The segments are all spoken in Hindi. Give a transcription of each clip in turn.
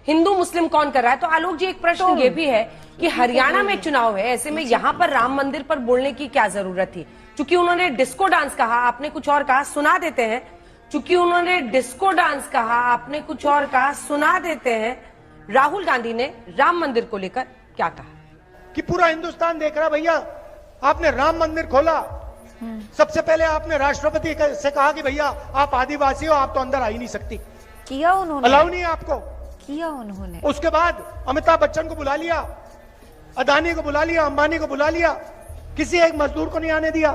हिंदू मुस्लिम कौन कर रहा है। तो आलोक जी, एक प्रश्न ये भी है कि हरियाणा में चुनाव है, ऐसे में यहाँ पर राम मंदिर पर बोलने की क्या जरूरत थी। चूंकि उन्होंने डिस्को डांस कहा, आपने कुछ और कहा, सुना देते हैं। चूंकि उन्होंने डिस्को डांस कहा, आपने कुछ और कहा, सुना देते हैं राहुल गांधी ने राम मंदिर को लेकर क्या कहा। कि पूरा हिंदुस्तान देख रहा भैया, आपने राम मंदिर खोला, सबसे पहले आपने राष्ट्रपति से कहा कि भैया आप आदिवासी हो, आप तो अंदर आ ही नहीं सकती। किया उन्होंने, अलाउ नहीं है आपको, किया उन्होंने। उसके बाद अमिताभ बच्चन को बुला लिया, अदानी को बुला लिया, अंबानी को बुला लिया, किसी एक मजदूर को नहीं आने दिया।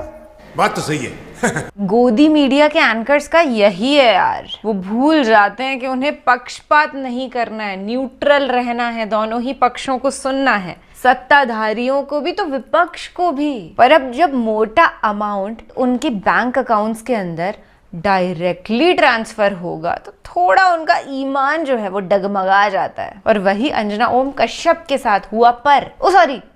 बात तो सही है। गोदी मीडिया के एंकर्स का यही है यार, वो भूल जाते हैं कि उन्हें पक्षपात नहीं करना है, न्यूट्रल रहना है, दोनों ही पक्षों को सुनना है, सत्ताधारियों को भी तो विपक्ष को भी। पर अब जब मोटा अमाउंट उनके बैंक अकाउंट्स के अंदर डायरेक्टली ट्रांसफर होगा तो थोड़ा उनका ईमान जो है वो डगमगा जाता है। और वही अंजना ओम कश्यप के साथ हुआ,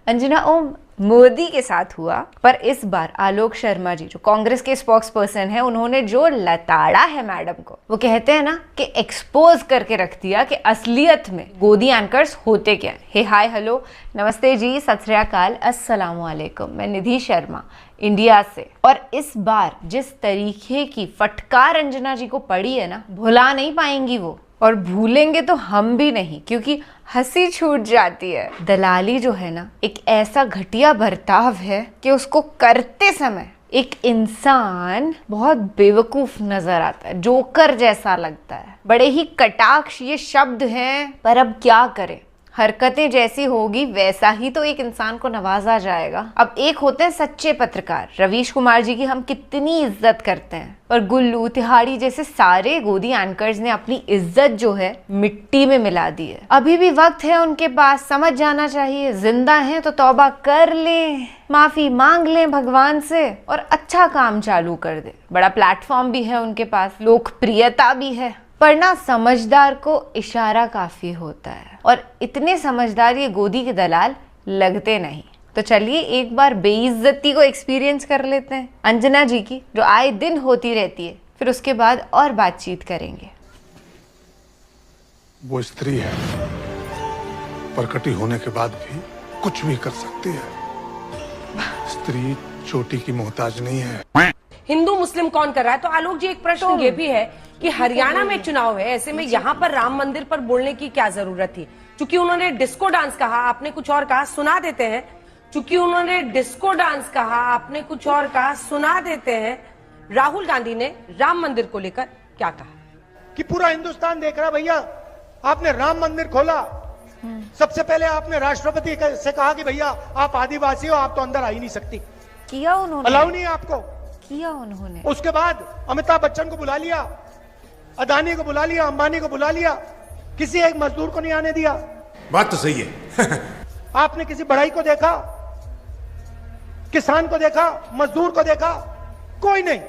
अंजना ओम मोदी के साथ हुआ। पर इस बार आलोक शर्मा जी जो कांग्रेस के स्पोक्स पर्सन है, उन्होंने जो लताड़ा है मैडम को, वो कहते हैं ना कि एक्सपोज करके रख दिया कि असलियत में गोदी एंकर्स होते क्या। हे हाय हेलो नमस्ते जी, सत श्री अकाल, अस्सलाम वालेकुम। मैं निधि शर्मा इंडिया से। और इस बार जिस तरीके की फटकार अंजना जी को पड़ी है ना, भुला नहीं पाएंगी वो, और भूलेंगे तो हम भी नहीं, क्योंकि हंसी छूट जाती है। दलाली जो है ना, एक ऐसा घटिया बर्ताव है कि उसको करते समय एक इंसान बहुत बेवकूफ नजर आता है, जोकर जैसा लगता है। बड़े ही कटाक्ष ये शब्द हैं, पर अब क्या करें, हरकतें जैसी होगी वैसा ही तो एक इंसान को नवाजा जाएगा। अब एक होते हैं सच्चे पत्रकार, रवीश कुमार जी की हम कितनी इज्जत करते हैं, पर गुल्लू तिहाड़ी जैसे सारे गोदी एंकर्स ने अपनी इज्जत जो है मिट्टी में मिला दी है। अभी भी वक्त है उनके पास, समझ जाना चाहिए, जिंदा हैं तो तौबा कर लें, माफी मांग लें भगवान से और अच्छा काम चालू कर दे। बड़ा प्लेटफॉर्म भी है उनके पास, लोकप्रियता भी है, पर ना समझदार को इशारा काफी होता है, और इतने समझदार ये गोदी के दलाल लगते नहीं। तो चलिए एक बार बेइज्जती को एक्सपीरियंस कर लेते हैं अंजना जी की, जो आए दिन होती रहती है, फिर उसके बाद और बातचीत करेंगे। वो स्त्री है, प्रकटी होने के बाद भी कुछ भी कर सकती है। स्त्री चोटी की मोहताज नहीं है। हिंदू मुस्लिम कौन कर रहा है। तो आलोक जी, एक प्रश्न ये भी है कि हरियाणा में चुनाव है, ऐसे में यहाँ पर राम मंदिर पर बोलने की क्या जरूरत थी। चूंकि उन्होंने डिस्को डांस कहा, आपने कुछ और कहा, सुना देते हैं। चूंकि उन्होंने डिस्को डांस कहा, आपने कुछ और कहा, सुना देते हैं राहुल गांधी ने राम मंदिर को लेकर क्या कहा। कि पूरा हिंदुस्तान देख रहा भैया, आपने राम मंदिर खोला, सबसे पहले आपने राष्ट्रपति से कहा कि भैया आप आदिवासी हो, आप तो अंदर आ ही नहीं सकती। किया उन्होंने, अलाउ नहीं है आपको, किया उन्होंने। उसके बाद अमिताभ बच्चन को बुला लिया, अदानी को बुला लिया, अंबानी को बुला लिया, किसी एक मजदूर को नहीं आने दिया। बात तो सही है। आपने किसी बढ़ई को देखा, किसान को देखा, मजदूर को देखा? कोई नहीं।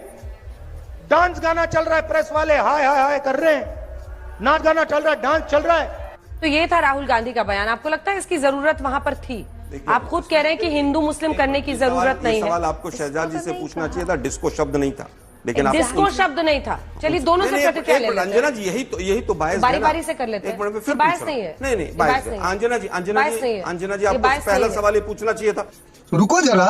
डांस गाना चल रहा है, प्रेस वाले हाय हाय हाय कर रहे हैं, नाच गाना चल रहा है, डांस चल रहा है। तो ये था राहुल गांधी का बयान। आपको लगता है इसकी जरूरत वहां पर थी? आप खुद कह रहे हैं कि हिंदू मुस्लिम करने की जरूरत नहीं है। सवाल आपको शहजाद जी से पूछना चाहिए था, डिस्को शब्द नहीं था, लेकिन डिस्को शब्द नहीं था। चलिए दोनों से प्रतिक्रिया ले लेते हैं। अंजना जी यही तो बायस बारी बारी से कर लेते हैं। फिर बायस नहीं है, नहीं बायस नहीं। अंजना जी आपको पहला सवाल ये पूछना चाहिए था। रुको जरा,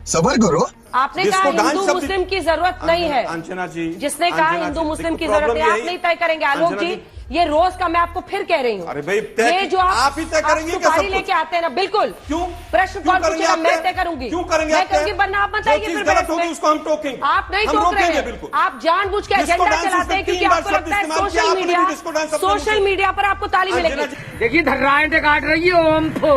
सबर करो। आपने कहा हिंदू मुस्लिम की जरूरत नहीं है। अंजना जी, जिसने कहा हिंदू मुस्लिम की जरूरत है, आप नहीं तय करेंगे। आलोक जी, ये रोज का मैं आपको फिर कह रही हूँ। अरे भाई, ये जो आप ही तय करेंगे क्या? सुपारी लेके आते हैं ना, बिल्कुल। क्यों प्रश्न कौन पूछेगा? मैं तय करूंगी। क्यों करेंगे? मैं करूंगी, वरना आप बताइए फिर गलत होगी उसको हम टोकेंगे। आप नहीं टोक रहे हैं, आप जानबूझ के एजेंडा चलाते हैं, क्योंकि आपको लगता है सोशल मीडिया पर आपको ताली मिलेगी। देखिए धर्राएं काट रही है ओम को।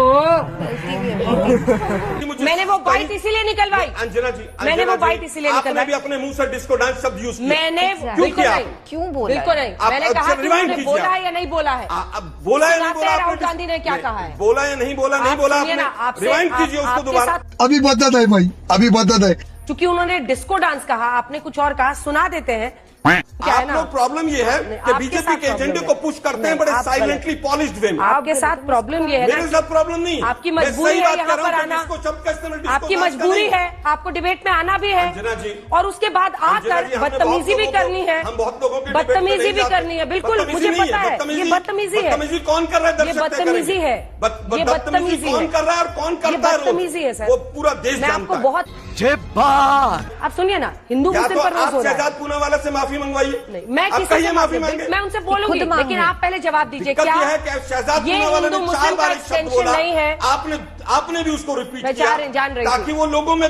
मैंने वो बाइट इसीलिए निकलवाई, अंजना जी, मैंने वो बाइट इसीलिए आपने भी अपने मुंह से डिस्को डांस शब्द यूज किया। मैंने बिल्कुल नहीं, क्यों बोला? बिल्कुल नहीं। मैंने कहा कि उन्होंने बोला है या नहीं बोला है। अब बोला है नहीं बोला, राहुल गांधी ने क्या कहा है? बोला है नहीं बोला, नहीं बोला आपने, रिवाइंड कीजिए उसको दोबारा। अभी बता दे भाई, अभी बता दे। चूंकि उन्होंने डिस्को डांस कहा, आपने कुछ और कहा, सुना देते हैं आप लोग प्रॉब्लम ये है कि बीजेपी के एजेंडे को पुश करते हैं बड़े साइलेंटली पॉलिश्ड वे में। आपके साथ प्रॉब्लम ये है मेरे साथ प्रॉब्लम नहीं, आपकी मजबूरी है यहाँ पर आना, आपकी मजबूरी है, आपको डिबेट में आना भी है और उसके बाद आकर बदतमीजी भी करनी है, हम बहुत लोगों की बदतमीजी भी करनी है। बिल्कुल मुझे पता है ये बदतमीजी है, बदतमीजी कौन कर रहा है, ये बदतमीजी है, ये बदतमीजी कौन कर रहा है और कौन करता है, बदतमीजी है सर, वो पूरा देश मैं जानता आपको है। बहुत आप सुनिए ना, हिंदू या मुस्लिम तो पर रोज आप हो रहा शहजाद है। पूना वाले से माफी मंगवाइए, मैं आप किसी कहिए से माफी मांगे। मैं उनसे बोलूंगी, खुद मांगे। लेकिन आप पहले जवाब दीजिए दिक्कत क्या यह है कि शहजाद ये पूना वाले हिंदू ने 4 मुस्लिम का बार एक शब्द एक्सटेंशन बोला, नहीं है? आपने भी उसको रिपीट मैं किया जान रही ताकि वो लोगों में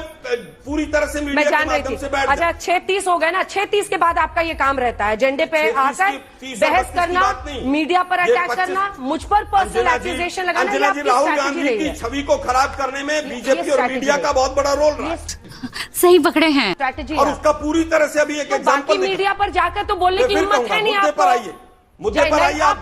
पूरी तरह से मैं मीडिया के जान रही माध्यम थी। से बैठ अच्छा जाए। 6:30 हो गए ना, 6:30 के बाद आपका ये काम रहता है एजेंडे पे 6:30 आकर की बहस करना, बात नहीं। मीडिया पर ये अटैक 25 करना, मुझ पर पर्सनल एक्यूजेशन लगाना, ये अंजना जी, आपकी राहुल स्ट्रैटेजी गांधी रही की है। छवि को खराब करने में बीजेपी और स्ट्रैटेजी मीडिया का बहुत बड़ा रोल रहा है सही पकड़े हैं। स्ट्रैटेजी और है। उसका पूरी तरह से अभी एक तो बाकी एग्जाम्पल मीडिया पर जाकर तो बोलने की हिम्मत है नहीं मुद्दे आपको। पर आइए, मुद्दे पर आइए। आप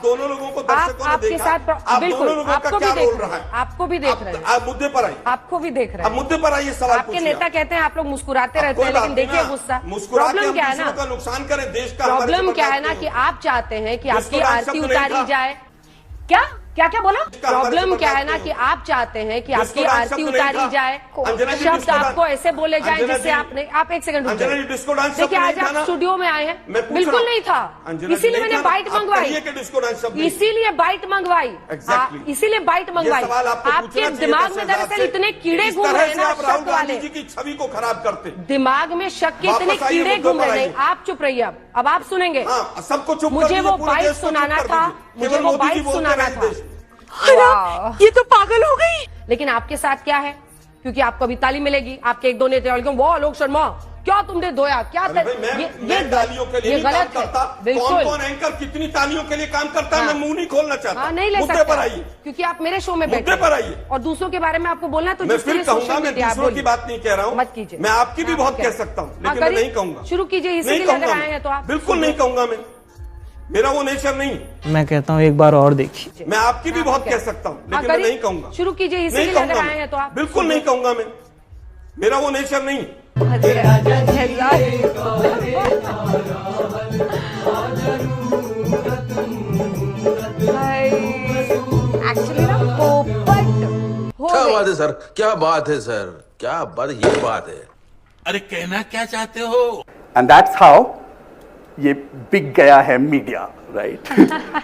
दोनों लोगों को दर्शकों ने आपके देखा, साथ आप बिल्कुल दोनों लोगों का आपको भी क्या देख रोल रहा है, आपको भी देख रहे हैं, आप मुद्दे पर आइए, आपको भी देख रहे अब हैं। मुद्दे पर आइए, सवाल आपके पूछिए। नेता कहते हैं आप लोग मुस्कुराते रहते हैं, कोई लेकिन बात नहीं देखिए ना, गुस्सा। मुस्कुरा के प्रॉब्लम हम क्या है दूसरों ना, का नुकसान करें, देश का प्रॉब्लम क्या है ना कि आप चाहते हैं कि आपकी आरती उतारी जाए। क्या क्या क्या बोला? प्रॉब्लम क्या है ना कि आप चाहते हैं कि आपकी आरती उतारी जाए, शब्द आपको ऐसे बोले जाए जिससे आपने आप एक सेकंड रुक जाइए। देखिए आज आप स्टूडियो में आए हैं, बिल्कुल नहीं था, इसीलिए मैंने बाइट मंगवाई, इसीलिए बाइट मंगवाई, इसीलिए बाइट मंगवाई। आपके दिमाग में दरअसल इतने कीड़े घूम रहे हैं ना, शक वाले की छवि को खराब करते, दिमाग में शक के इतने कीड़े घूम रहे हैं। आप चुप रहिए, अब आप सुनेंगे। सबको चुप मुझे वो बाइट सुनाना था, मुझे वो बाइट सुनाना था। ये तो पागल हो गई। लेकिन आपके साथ क्या है, क्योंकि आपको अभी ताली मिलेगी, आपके एक दो नेता वो आलोक शर्मा क्या तुमने धोया क्या ये तालियों के लिए गलत करता, बिल्कुल। कौन एंकर कितनी तालियों के लिए काम करता है, मैं मुंह नहीं खोलना चाहता। नहीं ले मुद्दे सकते पर आइए, क्योंकि आप मेरे शो में बैठे मुद्दे पर आइए। और दूसरों के बारे में आपको बोलना है तो मैं फिर कहूंगा, मैं दूसरों की बात नहीं कह रहा हूँ, मत कीजिए। मैं आपकी भी बहुत कह सकता हूँ, लेकिन मैं नहीं कहूंगा। शुरू कीजिए, इसीलिए अगर आए हैं तो आप बिल्कुल नहीं कहूंगा, मैं मेरा वो नेचर नहीं। मैं कहता हूँ एक बार और देखिए। मैं आपकी भी बहुत कह सकता हूँ, लेकिन मैं नहीं कहूंगा। शुरू कीजिए, इसीलिए अगर आए हैं तो आप बिल्कुल नहीं कहूंगा, मैं मेरा वो नेचर नहीं। एक्चुअली ना पोपट हो क्या गई। बात है सर, क्या बात है सर, क्या बात, ये बात है। अरे कहना क्या चाहते हो? एंड दैट्स हाउ ये बिक गया है media, right?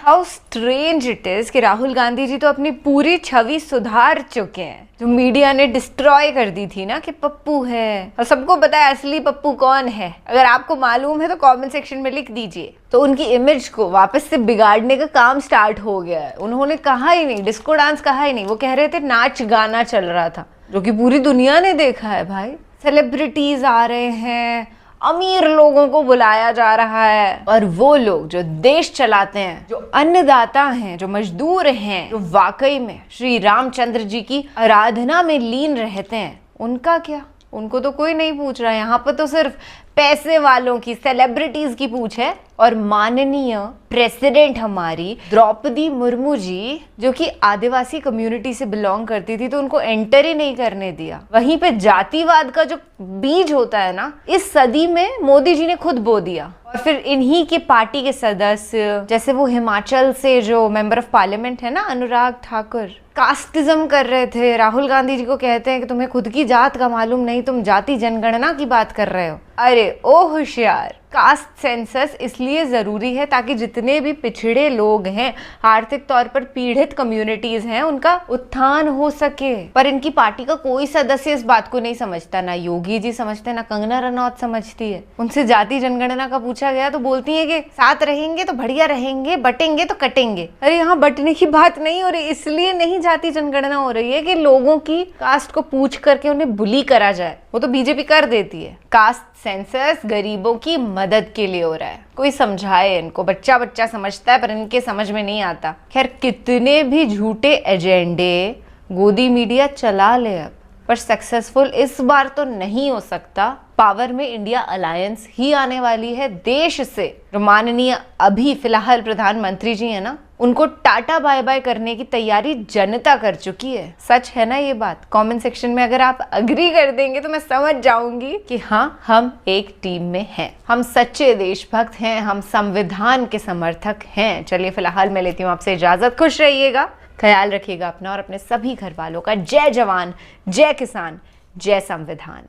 How strange it is कि राहुल गांधी जी तो अपनी पूरी छवि सुधार चुके हैं, जो मीडिया ने डिस्ट्रॉय कर दी थी ना कि पप्पू है, और सबको पता है असली पप्पू कौन है। अगर आपको मालूम है तो कमेंट सेक्शन में लिख दीजिए। तो उनकी इमेज को वापस से बिगाड़ने का काम स्टार्ट हो गया है। उन्होंने कहा ही नहीं, डिस्को डांस कहा ही नहीं, वो कह रहे थे नाच गाना चल रहा था, जो कि पूरी दुनिया ने देखा है भाई। सेलिब्रिटीज आ रहे हैं, अमीर लोगों को बुलाया जा रहा है, और वो लोग जो देश चलाते हैं, जो अन्नदाता हैं, जो मजदूर हैं, जो वाकई में श्री रामचंद्र जी की आराधना में लीन रहते हैं, उनका क्या? उनको तो कोई नहीं पूछ रहा है। यहाँ पर तो सिर्फ पैसे वालों की, सेलिब्रिटीज की पूछ है। और माननीय प्रेसिडेंट हमारी द्रौपदी मुर्मू जी, जो कि आदिवासी कम्युनिटी से बिलोंग करती थी, तो उनको एंटर ही नहीं करने दिया। वहीं पे जातिवाद का जो बीज होता है ना, इस सदी में मोदी जी ने खुद बो दिया। और फिर इन्हीं के पार्टी के सदस्य, जैसे वो हिमाचल से जो मेंबर ऑफ पार्लियामेंट है ना, अनुराग ठाकुर, कास्टिज्म कर रहे थे। राहुल गांधी जी को कहते हैं कि तुम्हें खुद की जात का मालूम नहीं, तुम जाति जनगणना की बात कर रहे हो। अरे ओ होशियार, कास्ट सेंसस इसलिए जरूरी है ताकि जितने भी पिछड़े लोग हैं, आर्थिक तौर पर पीड़ित कम्युनिटीज हैं, उनका उत्थान हो सके। पर इनकी पार्टी का कोई सदस्य इस बात को नहीं समझता। ना योगी जी समझते, ना कंगना रनौत समझती है। उनसे जाति जनगणना का पूछा गया तो बोलती है कि साथ रहेंगे तो बढ़िया रहेंगे, बटेंगे तो कटेंगे। अरे यहाँ बटने की बात नहीं हो रही, इसलिए नहीं जाति जनगणना हो रही है कि लोगों की कास्ट को पूछ करके उन्हें बुली करा जाए। वो तो बीजेपी कर देती है। कास्ट सेंसस गरीबों की मदद के लिए हो रहा है। कोई समझाए इनको, बच्चा बच्चा समझता है पर इनके समझ में नहीं आता। खैर, कितने भी झूठे एजेंडे गोदी मीडिया चला ले अब, पर सक्सेसफुल इस बार तो नहीं हो सकता। पावर में इंडिया अलायंस ही आने वाली है देश से। जो माननीय अभी फिलहाल प्रधानमंत्री जी है ना, उनको टाटा बाय बाय करने की तैयारी जनता कर चुकी है। सच है ना ये बात? कमेंट सेक्शन में अगर आप अग्री कर देंगे तो मैं समझ जाऊंगी कि हाँ, हम एक टीम में हैं, हम सच्चे देशभक्त हैं, हम संविधान के समर्थक हैं। चलिए फिलहाल मैं लेती हूँ आपसे इजाजत। खुश रहिएगा, ख्याल रखिएगा अपना और अपने सभी घर वालों का। जय जवान, जय किसान, जय संविधान।